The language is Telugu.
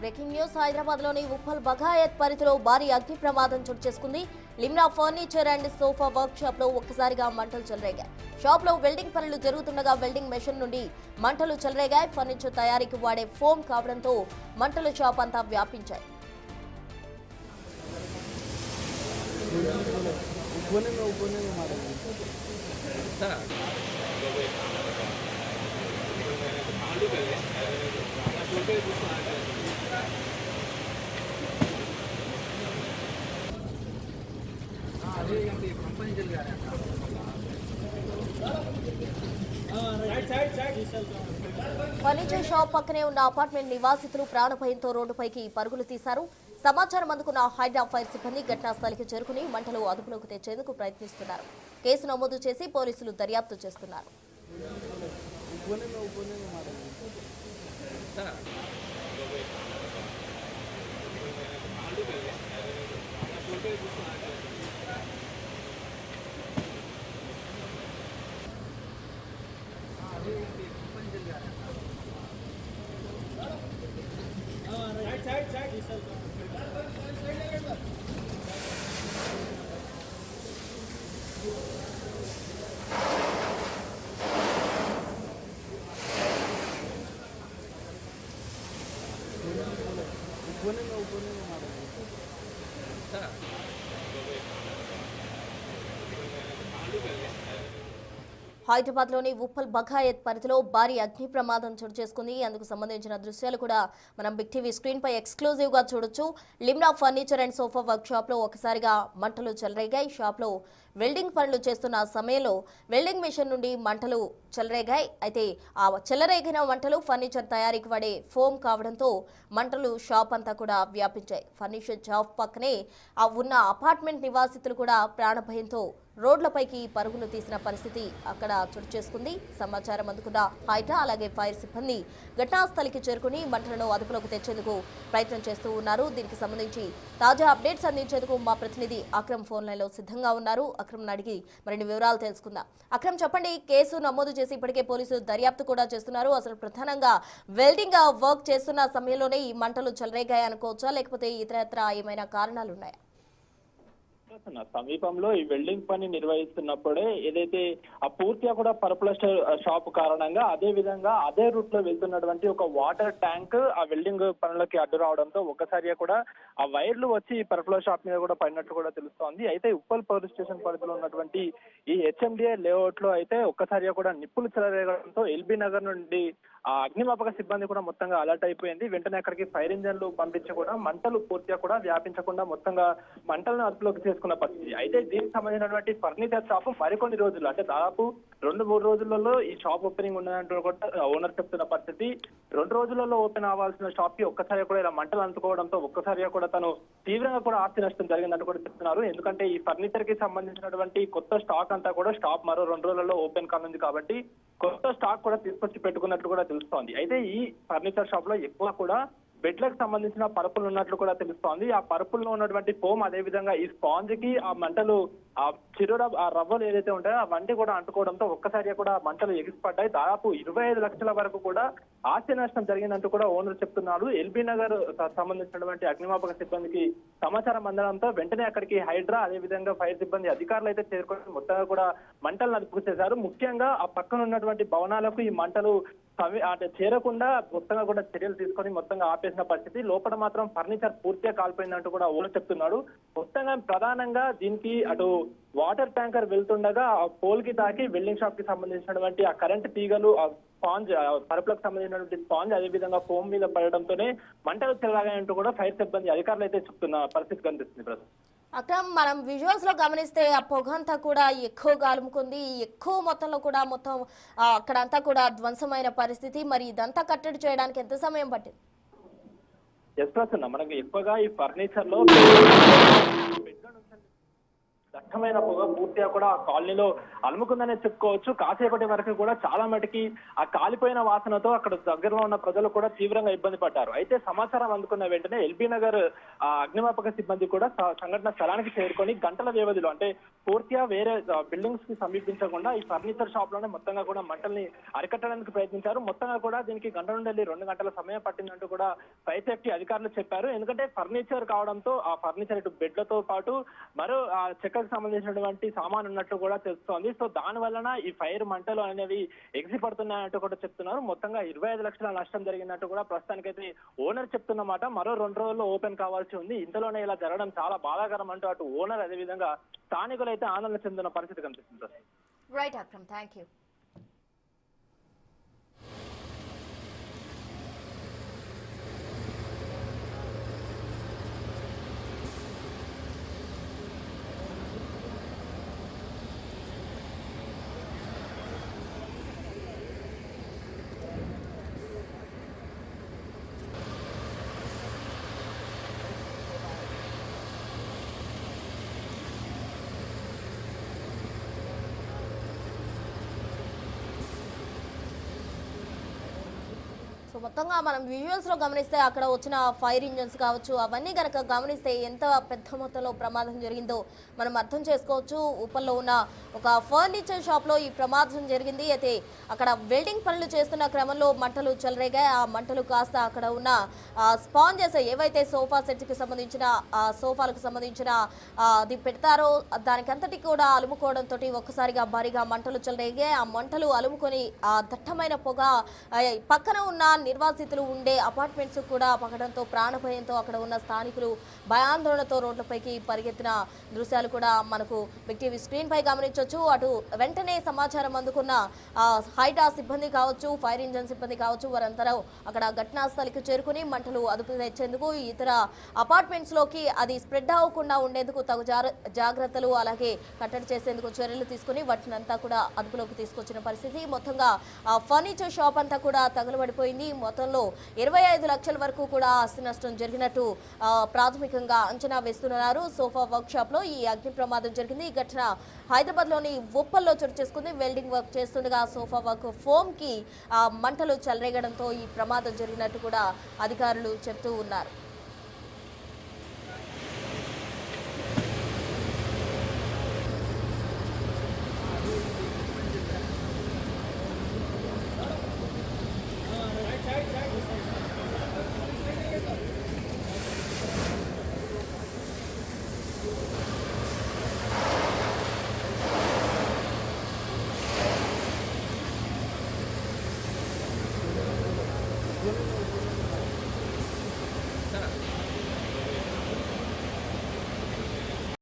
బ్రేకింగ్ న్యూస్ హైదరాబాద్ లోని ఉప్పల్ బగాయత్ పరిధిలో భారీ అగ్ని ప్రమాదం చోటు చేసుకుంది. Limra furniture and sofa workshop లో ఒక్కసారిగా మంటలు చెలరేగాయి. షాప్ లో వెల్డింగ్ పనులు జరుగుతుండగా వెల్డింగ్ మెషిన్ నుండి మంటలు చెలరేగాయి. ఫర్నిచర్ తయారీకి వాడే ఫోమ్ కావడంతో మంటలు షాప్ అంతా వ్యాపించాయి. ఫర్నిచర్ షాప్ పక్కనే ఉన్న అపార్ట్మెంట్ నివాసితులు ప్రాణభయంతో రోడ్డుపైకి పరుగులు తీశారు. సమాచారం అందుకున్న హైడ్రా ఫైర్ సిబ్బంది ఘటనా స్థలికి చేరుకుని మంటలు అదుపులోకి తెచ్చేందుకు ప్రయత్నిస్తున్నారు. కేసు నమోదు చేసి పోలీసులు దర్యాప్తు చేస్తున్నారు. హైదరాబాద్ లోని ఉప్పల్ బగాయత్ పరిధిలో భారీ అగ్ని ప్రమాదం చోటు చేసుకుంది. అందుకు సంబంధించిన దృశ్యాలు కూడా మనం బిగ్ టీవీ స్క్రీన్ పై ఎక్స్క్లూజివ్ గా చూడొచ్చు. Limra furniture and sofa workshop లో ఒకసారిగా మంటలు చెలరేగాయి. షాప్ లో వెల్డింగ్ పనులు చేస్తున్న సమయంలో వెల్డింగ్ మిషన్ నుండి మంటలు చెలరేగాయి. అయితే ఆ చెలరేగిన మంటలు ఫర్నిచర్ తయారీకి వాడే ఫోమ్ కావడంతో మంటలు షాప్ అంతా కూడా వ్యాపించాయి. ఫర్నిచర్ షాప్ పక్కనే ఉన్న అపార్ట్మెంట్ నివాసితులు కూడా ప్రాణభయంతో రోడ్లపైకి పరుగులు తీసిన పరిస్థితి అక్కడ చోటు చేసుకుంది. సమాచారం అందుకున్న హైడ్రా అలాగే ఫైర్ సిబ్బంది ఘటనాస్థలికి చేరుకుని మంటలను అదుపులోకి తెచ్చేందుకు ప్రయత్నం చేస్తూ ఉన్నారు. దీనికి సంబంధించి తాజా అప్డేట్స్ అందించేందుకు మా ప్రతినిధి అక్రమ్ ఫోన్ లైన్లో సిద్ధంగా ఉన్నారు. అక్రమ్ అడిగి మరిన్ని వివరాలు తెలుసుకుందాం. అక్రమ్, చెప్పండి, కేసు నమోదు చేసి ఇప్పటికే పోలీసులు దర్యాప్తు కూడా చేస్తున్నారు. అసలు ప్రధానంగా వెల్డింగ్ వర్క్ చేస్తున్న సమయంలోనే ఈ మంటలు చెలరేగాయి అనుకోవచ్చా, లేకపోతే ఇతరత్ర ఏమైనా కారణాలు ఉన్నాయా? సమీపంలో ఈ వెల్డింగ్ పని నిర్వహిస్తున్నప్పుడే ఏదైతే ఆ పూర్తిగా కూడా పర్పులర్ షాప్ కారణంగా అదే విధంగా అదే రూట్ లో వెళ్తున్నటువంటి ఒక వాటర్ ట్యాంక్ ఆ వెల్డింగ్ పనులకి అడ్డు రావడంతో ఒక్కసారిగా కూడా ఆ వైర్లు వచ్చి పర్పులర్ షాప్ మీద కూడా పడినట్టు కూడా తెలుస్తోంది. అయితే ఉప్పల్ పోలీస్ స్టేషన్ పరిధిలో ఉన్నటువంటి ఈ హెచ్ఎండిఏ లేఅవుట్ లో అయితే ఒక్కసారిగా కూడా నిప్పులు చెలరేగడంతో ఎల్బీ నగర్ నుండి ఆ అగ్నిమాపక సిబ్బంది కూడా మొత్తంగా అలర్ట్ అయిపోయింది. వెంటనే అక్కడికి ఫైర్ ఇంజన్లు పంపించి కూడా మంటలు పూర్తిగా కూడా వ్యాపించకుండా మొత్తంగా మంటలను అదుపులోకి చేసుకున్న పరిస్థితి. అయితే దీనికి సంబంధించినటువంటి ఫర్నిచర్ షాప్ మరికొన్ని రోజులు అంటే దాదాపు 2-3 రోజులలో ఈ షాప్ ఓపెనింగ్ ఉన్నదంటూ కూడా ఓనర్ చెప్తున్న పరిస్థితి. 2 రోజులలో ఓపెన్ అవ్వాల్సిన షాప్ కి ఒక్కసారిగా కూడా ఇలా మంటలు అందుకోవడంతో ఒక్కసారిగా కూడా తను తీవ్రంగా కూడా ఆస్తి నష్టం జరిగిందంటూ కూడా చెప్తున్నారు. ఎందుకంటే ఈ ఫర్నిచర్ కి సంబంధించినటువంటి కొత్త స్టాక్ అంతా కూడా షాప్ మరో 2 రోజులలో ఓపెన్ కానుంది కాబట్టి కొత్త స్టాక్ కూడా తీసుకొచ్చి పెట్టుకున్నట్లు కూడా తెలుస్తోంది. అయితే ఈ ఫర్నిచర్ షాప్ లో ఎక్కువ కూడా బెడ్లకు సంబంధించిన పరుపులు ఉన్నట్లు కూడా తెలుస్తోంది. ఆ పరుపుల్లో ఉన్నటువంటి ఫోమ్ అదే విధంగా ఈ స్పాంజ్ కి ఆ మంటలు ఆ ఆ రవ్వలు ఏదైతే ఉంటాయో అవన్నీ కూడా అంటుకోవడంతో ఒక్కసారిగా కూడా మంటలు ఎగిసిపడ్డాయి. దాదాపు 25 లక్షల వరకు కూడా ఆస్తి నష్టం జరిగిందంటూ కూడా ఓనర్ చెప్తున్నారు. ఎల్బీ నగర్ సంబంధించినటువంటి అగ్నిమాపక సిబ్బందికి సమాచారం అందడంతో వెంటనే అక్కడికి హైడ్రా అదే విధంగా ఫైర్ సిబ్బంది అధికారులు అయితే చేరుకొని మొత్తంగా కూడా మంటలు అదుపు చేశారు. ముఖ్యంగా ఆ పక్కన ఉన్నటువంటి భవనాలకు ఈ మంటలు అంటే చేరకుండా మొత్తంగా కూడా చర్యలు తీసుకొని మొత్తంగా ఆపేసిన పరిస్థితి. లోపల మాత్రం ఫర్నిచర్ పూర్తిగా కాలిపోయిందంటూ కూడా ఓనర్ చెప్తున్నాడు. మొత్తంగా ప్రధానంగా దీనికి అటు వాటర్ ట్యాంకర్ వెళ్తుండగా ఆ పోల్ కి తాకి వెల్డింగ్ షాప్ కి సంబంధించినటువంటి ఆ కరెంట్ తీగలు ఆ స్పాంజ్ పరుపులకు సంబంధించినటువంటి స్పాంజ్ అదే విధంగా ఫోమ్ మీద పడడంతోనే మంటలు చెలగాయంటూ కూడా ఫైర్ సిబ్బంది అధికారులు అయితే చెప్తున్న పరిస్థితి కనిపిస్తుంది. ప్రస్తుతం అక్రమ్, మనం విజువల్స్ లో గమనిస్తే ఆ పొగంతా కూడా ఎక్కువగా అలుముకుంది. ఎక్కువ మొత్తంలో కూడా మొత్తం అక్కడంతా కూడా ధ్వంసమైన పరిస్థితి. మరి ఇదంతా కట్టడి చేయడానికి ఎంత సమయం పట్టింది? మనకి ఎక్కువగా ఈ ఫర్నిచర్ లో దట్టమైన పొగ పూర్తిగా కూడా ఆ కాలనీలో అలుముకుందనే చెప్పుకోవచ్చు. కాసేపటి వరకు కూడా చాలా మటుకి ఆ కాలిపోయిన వాసనతో అక్కడ దగ్గరలో ఉన్న ప్రజలు కూడా తీవ్రంగా ఇబ్బంది పడ్డారు. అయితే సమాచారం అందుకున్న వెంటనే ఎల్బీ నగర్ అగ్నిమాపక సిబ్బంది కూడా సంఘటన స్థలానికి చేరుకొని గంటల వ్యవధిలో అంటే పూర్తిగా వేరే బిల్డింగ్స్ కి సమీపించకుండా ఈ ఫర్నిచర్ షాప్ లోనే మొత్తంగా కూడా మంటల్ని అరికట్టడానికి ప్రయత్నించారు. మొత్తంగా కూడా దీనికి గంట నుండి 2 గంటల సమయం పట్టిందంటూ కూడా ఫైర్ సేఫ్టీ అధికారులు చెప్పారు. ఎందుకంటే ఫర్నిచర్ కావడంతో ఆ ఫర్నిచర్ ఇటు బెడ్లతో పాటు మరో చెక్కకు సంబంధించినటువంటి సామాన్ ఉన్నట్లు కూడా తెలుస్తోంది. సో దాని వలన ఈ ఫైర్ మంటలు అనేవి ఎగిసిపడుతున్నాయంటూ కూడా చెప్తున్నారు. మొత్తంగా 25 లక్షల నష్టం జరిగినట్టు కూడా ప్రస్తుతానికైతే ఓనర్ చెప్తున్నమాట. మరో 2 రోజుల్లో ఓపెన్ కావాల్సి ఉంది. ఇంతలోనే ఇలా జరగడం చాలా బాధాకరం అంటూ అటు ఓనర్ అదేవిధంగా స్థానికులు అయితే ఆందోళన చెందుతున్న పరిస్థితి కనిపిస్తుంది. Right Akram, thank you. So మొత్తంగా మనం విజువల్స్ లో గమనిస్తే అక్కడ వచ్చిన ఫైర్ ఇంజన్స్ కావచ్చు అవన్నీ గనక గమనిస్తే ఎంత పెద్ద మొత్తంలో ప్రమాదం జరిగిందో మనం అర్థం చేసుకోవచ్చు. ఉప్పల్లో ఉన్న ఒక ఫర్నిచర్ షాప్ లో ఈ ప్రమాదం జరిగింది. అయితే అక్కడ వెల్డింగ్ పనులు చేస్తున్న క్రమంలో మంటలు చెలరేగాయి. ఆ మంటలు కాస్త అక్కడ ఉన్న స్పాంజెస్ ఏవైతే సోఫా సెట్స్ కి సంబంధించిన సోఫాలకు సంబంధించిన అది పెడతారో దానికంతటి కూడా అలుముకోవడంతో ఒక్కసారిగా భారీగా మంటలు చెలరేగాయి. ఆ మంటలు అలుముకొని ఆ దట్టమైన పొగ పక్కన ఉన్న నిర్వాసితులు ఉండే అపార్ట్మెంట్స్ కూడా పగడంతో ప్రాణభయంతో అక్కడ ఉన్న స్థానికులు భయాందోళనతో రోడ్లపైకి పరిగెత్తిన దృశ్యాలు కూడా మనకు బిగ్ టీవీ స్క్రీన్ పై గమనించవచ్చు. అటు వెంటనే సమాచారం అందుకున్న హైటా సిబ్బంది కావచ్చు, ఫైర్ ఇంజన్ సిబ్బంది కావచ్చు, వారందరూ అక్కడ ఘటనా స్థలికి చేరుకుని మంటలు అదుపు తెచ్చేందుకు ఇతర అపార్ట్మెంట్స్ లోకి అది స్ప్రెడ్ అవ్వకుండా ఉండేందుకు తగు జాగ్రత్తలు అలాగే కట్టడి చేసేందుకు చర్యలు తీసుకుని వాటినంతా కూడా అదుపులోకి తీసుకొచ్చిన పరిస్థితి. మొత్తంగా ఫర్నిచర్ షాప్ అంతా కూడా తగలబడిపోయింది. మొత్తంలో 25 లక్షల వరకు కూడా ఆస్తి నష్టం జరిగినట్టు ప్రాథమికంగా అంచనా వేస్తున్నారు. సోఫా వర్క్ షాప్ లో ఈ అగ్ని ప్రమాదం జరిగింది. ఈ ఘటన హైదరాబాద్ లోని ఉప్పల్లో చోటు చేసుకుంది. వెల్డింగ్ వర్క్ చేస్తుండగా సోఫా వర్క్ ఫోమ్ కి మంటలు చెలరేగడంతో ఈ ప్రమాదం జరిగినట్టు కూడా అధికారులు చెప్తూ ఉన్నారు.